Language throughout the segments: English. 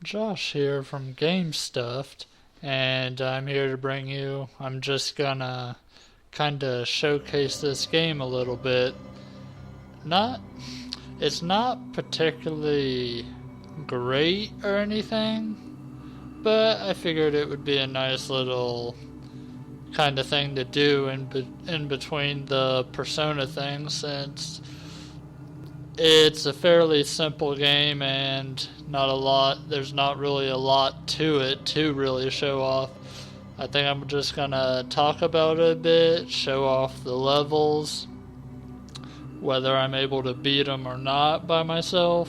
Josh here from Game Stuffed, and I'm here to bring you. I'm just gonna kinda showcase this game a little bit. Not, it's not particularly great or anything, but I figured it would be a nice little kind of thing to do in between the Persona things, since it's a fairly simple game and there's not really a lot to it to really show off. I think I'm just gonna talk about it a bit, show off the levels, whether I'm able to beat them or not by myself,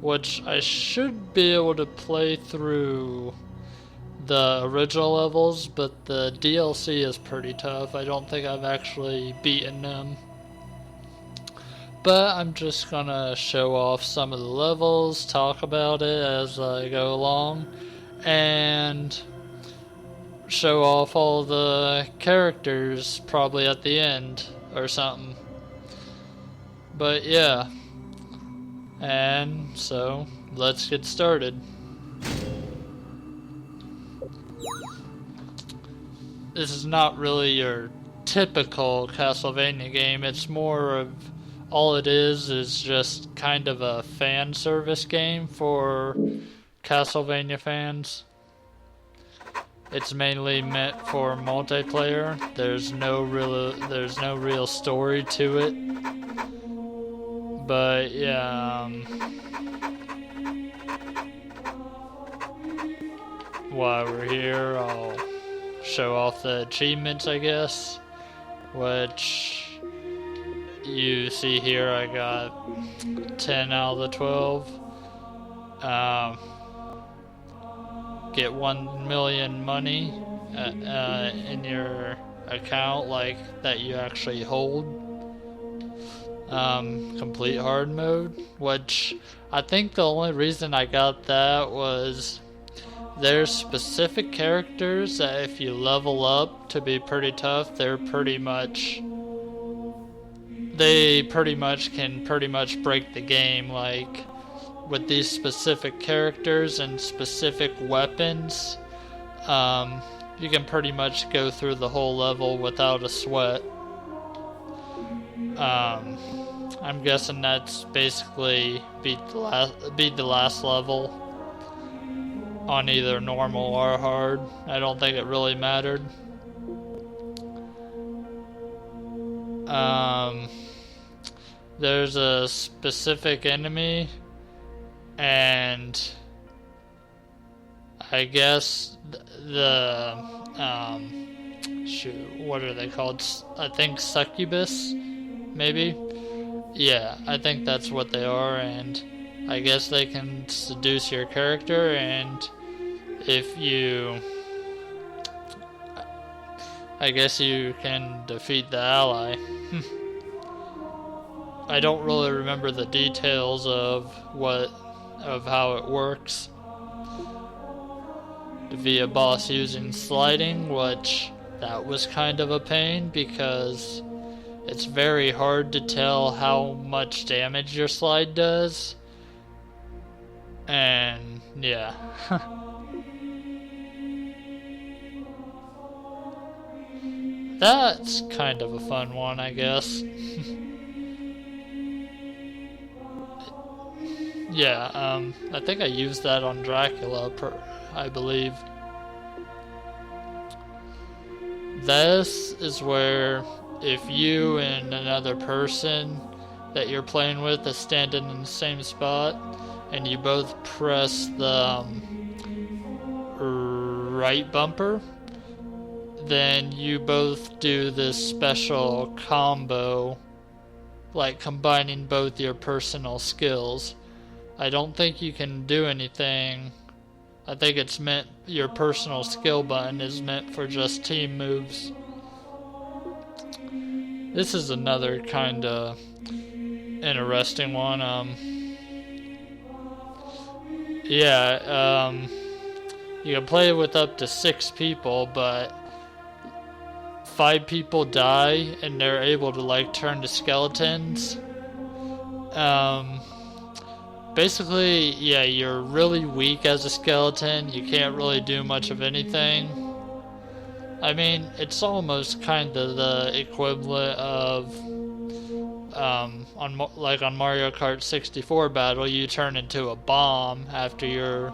which I should be able to play through the original levels, but the DLC is pretty tough. I don't think I've actually beaten them. But I'm just gonna show off some of the levels, talk about it as I go along, and show off all the characters probably at the end or something. But yeah, and so let's get started. This is not really your typical Castlevania game. It's more of all it is just kind of a fan service game for Castlevania fans. It's mainly meant for multiplayer. There's no real story to it. But yeah, while we're here, I'll show off the achievements, I guess, which you see here. I got 10 out of the 12. Get 1 million money in your account, like that you actually hold. Complete hard mode, which I think the only reason I got that was there's specific characters that if you level up to be pretty tough, they pretty much can break the game. Like with these specific characters and specific weapons, you can pretty much go through the whole level without a sweat. I'm guessing that's basically beat the last level on either normal or hard. I don't think it really mattered. There's a specific enemy, and I guess what are they called? I think succubus, maybe? Yeah, I think that's what they are, and I guess they can seduce your character, and if you... I guess you can defeat the ally. I don't really remember the details of how it works. Defeat a boss using sliding, which that was kind of a pain because it's very hard to tell how much damage your slide does. And yeah. That's kind of a fun one, I guess. Yeah, I think I used that on Dracula, I believe. This is where if you and another person that you're playing with is standing in the same spot, and you both press the right bumper, then you both do this special combo, like combining both your personal skills. I don't think you can do anything. I think it's meant, your personal skill button is meant for just team moves. This is another kind of interesting one. You can play with up to 6 people, but 5 people die and they're able to like turn to skeletons. basically, yeah, you're really weak as a skeleton. You can't really do much of anything. I mean, it's almost kind of the equivalent of on Mario Kart 64 battle, you turn into a bomb after you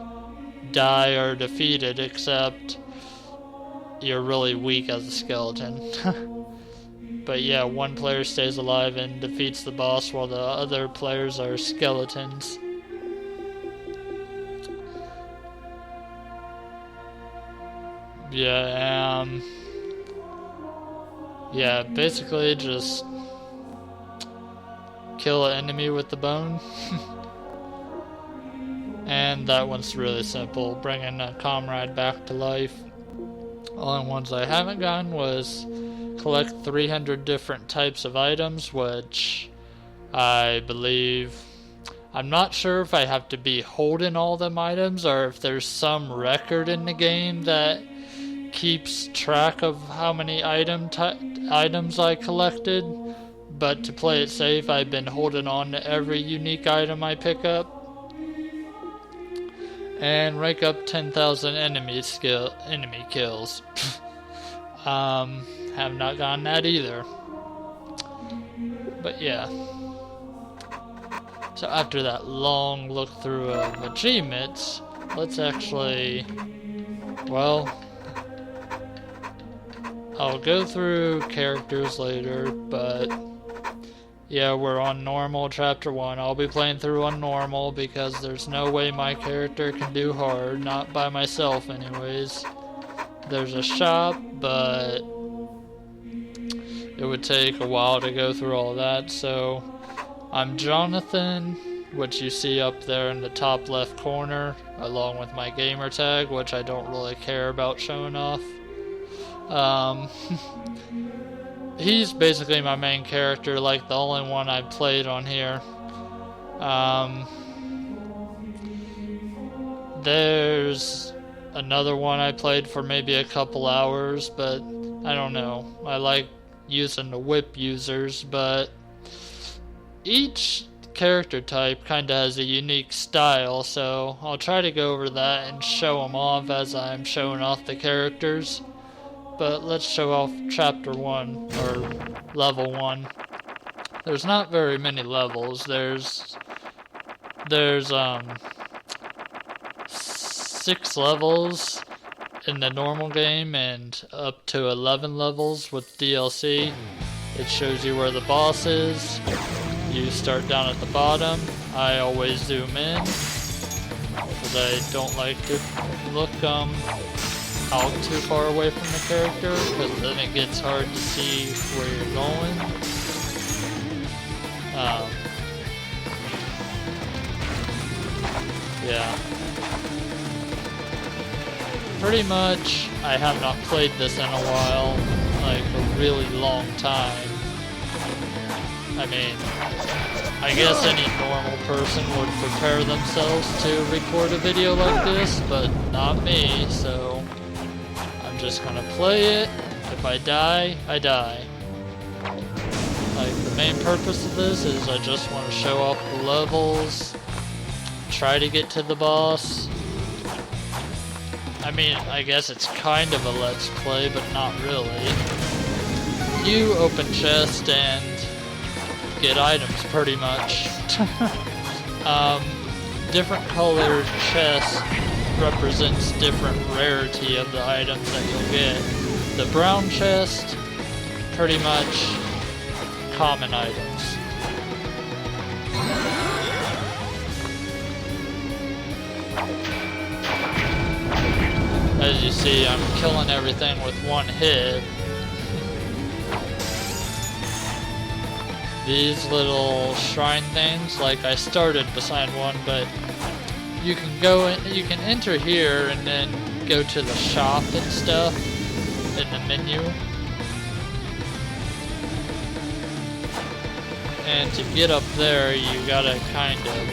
die or defeated, except you're really weak as a skeleton. But yeah, one player stays alive and defeats the boss while the other players are skeletons. Yeah, basically just kill an enemy with the bone. And that one's really simple, bringing a comrade back to life. Only ones I haven't gotten was collect 300 different types of items, which I believe... I'm not sure if I have to be holding all them items or if there's some record in the game that keeps track of how many items I collected. But to play it safe, I've been holding on to every unique item I pick up. And rank up 10,000 enemy kills. Have not gotten that either. But yeah. So after that long look through of achievements, let's actually, well, I'll go through characters later, but yeah, we're on normal chapter 1. I'll be playing through on normal because there's no way my character can do hard, not by myself anyways. There's a shop, but it would take a while to go through all that, so I'm Jonathan, which you see up there in the top left corner, along with my gamer tag, which I don't really care about showing off. He's basically my main character, like the only one I've played on here. There's another one I played for maybe a couple hours, but I don't know. I like using the whip users, but each character type kind of has a unique style, so I'll try to go over that and show them off as I'm showing off the characters. But let's show off chapter 1, or level 1. There's not very many levels. There's 6 levels in the normal game and up to 11 levels with DLC. It shows you where the boss is. You start down at the bottom. I always zoom in because I don't like to look out too far away from the character, because then it gets hard to see where you're going. Yeah. Pretty much, I have not played this in a while, like a really long time. I mean, I guess any normal person would prepare themselves to record a video like this, but not me, so just gonna play it. If I die, I die. Like, the main purpose of this is I just want to show off the levels, try to get to the boss. I mean, I guess it's kind of a let's play, but not really. You open chest and get items, pretty much. Different colored chests represents different rarity of the items that you'll get. The brown chest, pretty much common items. As you see, I'm killing everything with one hit. These little shrine things, like I started beside one, but you can enter here and then go to the shop and stuff in the menu. And to get up there, you gotta kind of,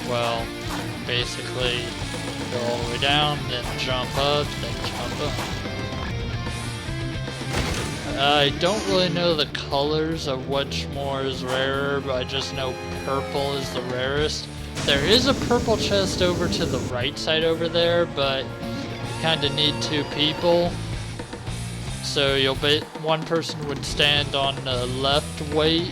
well, basically go all the way down, then jump up, then jump up. I don't really know the colors of which more is rarer, but I just know purple is the rarest. There is a purple chest over to the right side over there, but you kind of need 2 people. So one person would stand on the left weight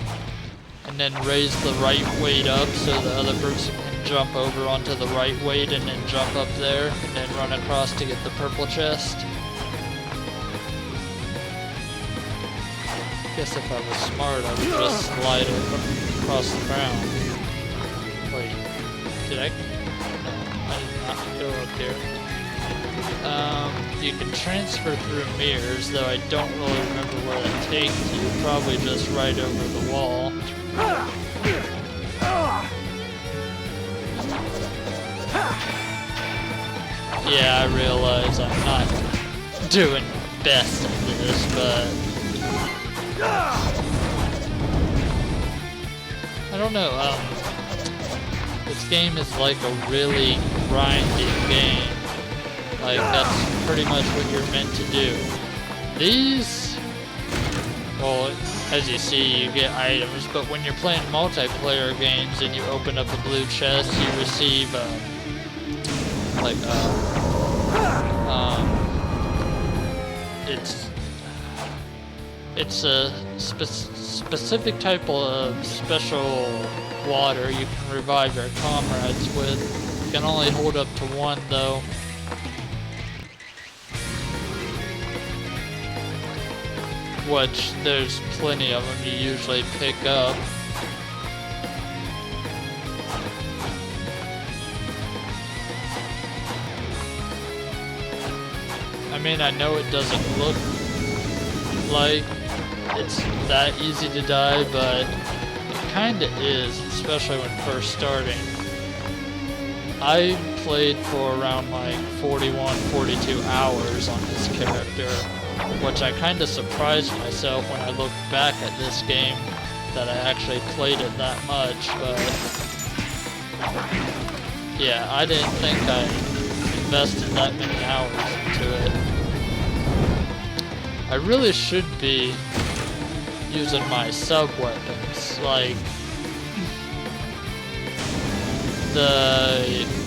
and then raise the right weight up so the other person can jump over onto the right weight and then jump up there and then run across to get the purple chest. Guess if I was smart, I would just slide it across the ground. Wait, did I? No, I did not go up here. You can transfer through mirrors, though I don't really remember where that takes you. Probably just right over the wall. Yeah, I realize I'm not doing best at this, but I don't know, this game is like a really grinding game. Like, that's pretty much what you're meant to do. These, well, as you see, you get items, but when you're playing multiplayer games and you open up a blue chest, you receive, it's a specific type of special water you can revive your comrades with. You can only hold up to 1 though. Which there's plenty of them you usually pick up. I mean, I know it doesn't look like it's that easy to die, but it kinda is, especially when first starting. I played for around like 41, 42 hours on this character, which I kinda surprised myself when I look back at this game that I actually played it that much, but yeah, I didn't think I invested that many hours into it. I really should be using my sub-weapons, like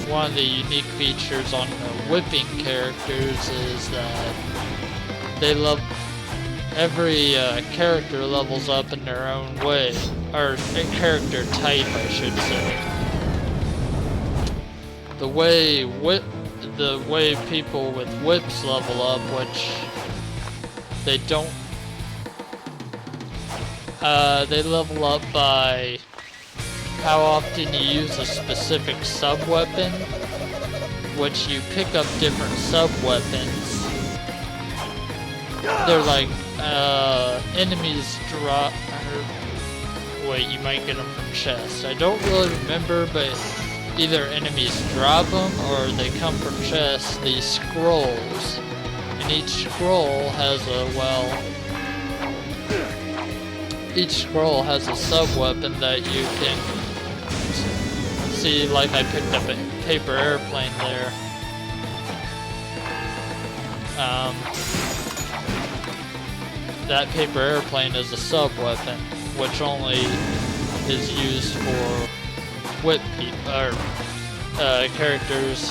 one of the unique features on the whipping characters is that every character levels up in their own way, or a character type I should say. The way people with whips level up, which they don't, they level up by how often you use a specific sub-weapon, which you pick up different sub-weapons. They're like, enemies drop, wait, you might get them from chests. I don't really remember, but either enemies drop them or they come from chests, these scrolls. And each scroll has each scroll has a sub-weapon that you can see, like I picked up a paper airplane there. That paper airplane is a sub-weapon, which only is used for whip people, or characters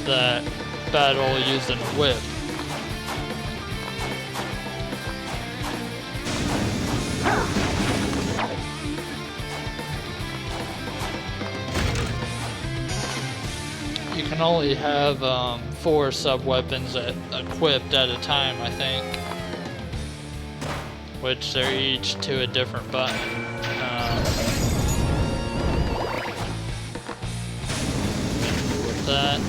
that battle using a whip. You can only have 4 sub-weapons equipped at a time, I think. Which they're each to a different button. With that.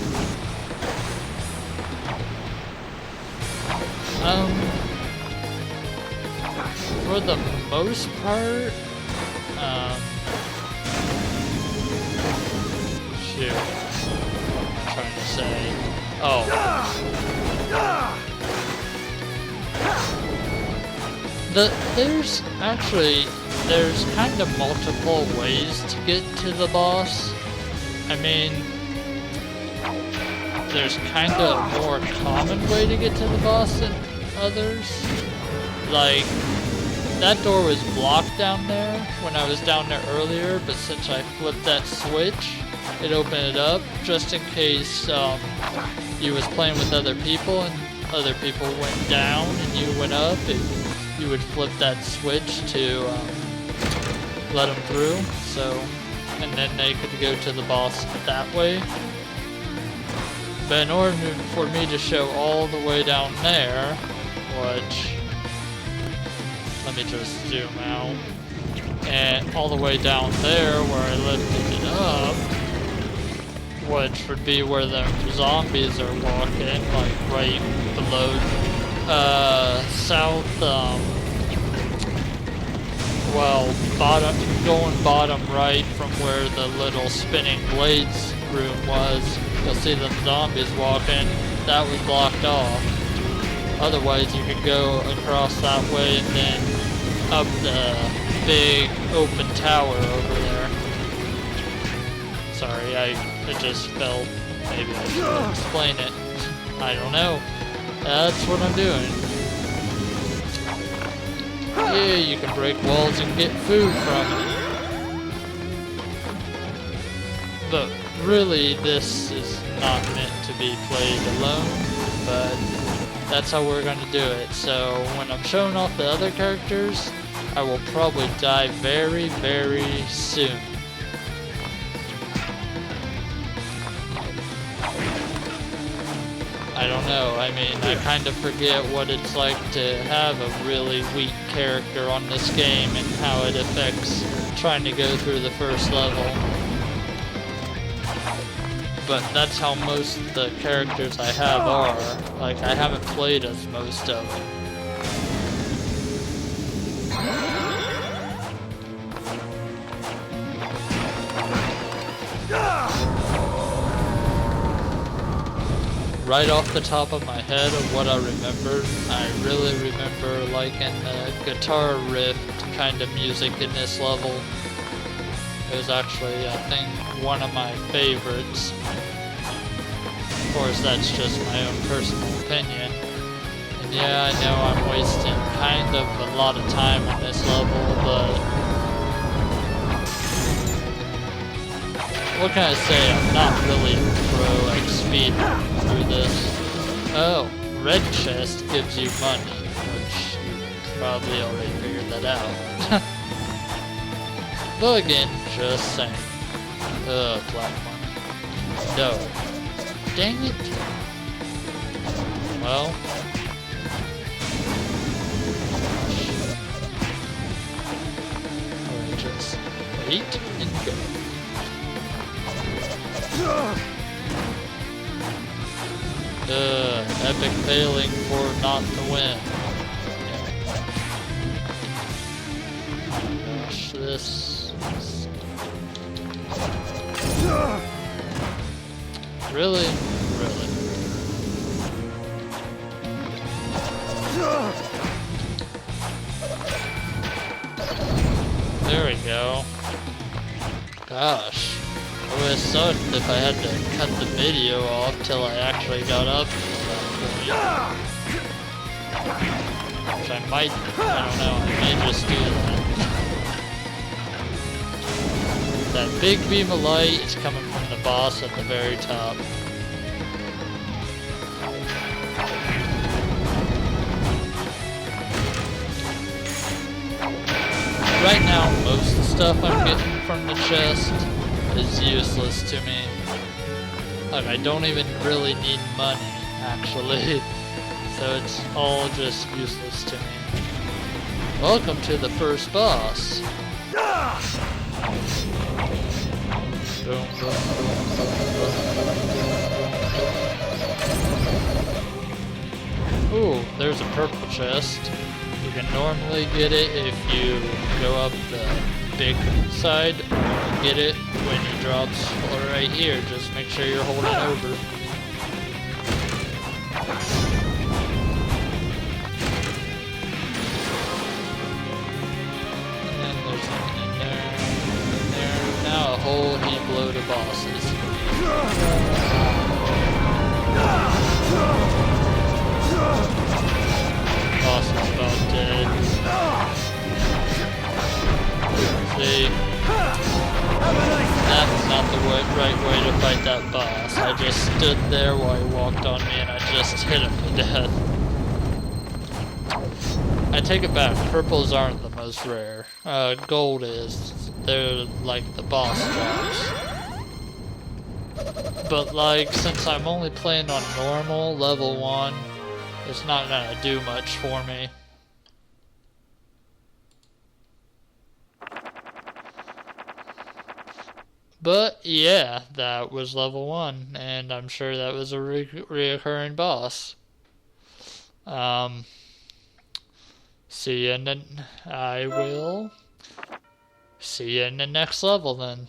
For the most part, shoot. Trying to say, there's kind of multiple ways to get to the boss. I mean, there's kind of a more common way to get to the boss than others. like, that door was blocked down there when I was down there earlier, but since I flipped that switch, it opened it up just in case you was playing with other people and other people went down and you went up, you would flip that switch to let them through. So, and then they could go to the boss that way. But in order for me to show all the way down there, which, let me just zoom out, and all the way down there where I lifted it up, which would be where the zombies are walking, like right below, south, well, going bottom right from where the little spinning blades room was. You'll see the zombies walking. That was blocked off. Otherwise, you could go across that way and then up the big open tower over there. Sorry, it just felt maybe I should explain it. I don't know. That's what I'm doing. Yeah, you can break walls and get food from it. But really, this is not meant to be played alone, but that's how we're going to do it. So when I'm showing off the other characters, I will probably die very, very soon. I don't know, I mean, I kind of forget what it's like to have a really weak character on this game and how it affects trying to go through the first level. But that's how most of the characters I have are. Like, I haven't played as most of them. Right off the top of my head of what I remember, I really remember liking the guitar riff kind of music in this level. It was actually, I think, one of my favorites. Of course, that's just my own personal opinion. And yeah, I know I'm wasting kind of a lot of time on this level, but what can I say? I'm not really a pro at speed through this. Oh, red chest gives you money, which you probably already figured that out. But again, just saying. Platform. No. Dang it. Well. Alright, just wait and go. Epic failing for not to win. Gosh, this... Really? Really? There we go. Gosh. It would have sucked if I had to cut the video off till I actually got up to that point. Which I might, I don't know, I may just do that. That big beam of light is coming from the boss at the very top. Right now, most of the stuff I'm getting from the chest is useless to me. Like, I don't even really need money, actually. So it's all just useless to me. Welcome to the first boss. Boom, boom, boom, Ooh, there's a purple chest. You can normally get it if you go up the big side, or get it when he drops right here. Just make sure you're holding over. And there's something in there, now a whole heap load of bosses. Boss is about dead. See, that was not the right way to fight that boss. I just stood there while he walked on me and I just hit him to death. I take it back, purples aren't the most rare. Gold is. They're like the boss drops. But like, since I'm only playing on normal, level 1, it's not gonna do much for me. But yeah, that was level 1, and I'm sure that was a reoccurring boss. See you in the... I will... See you in the next level then.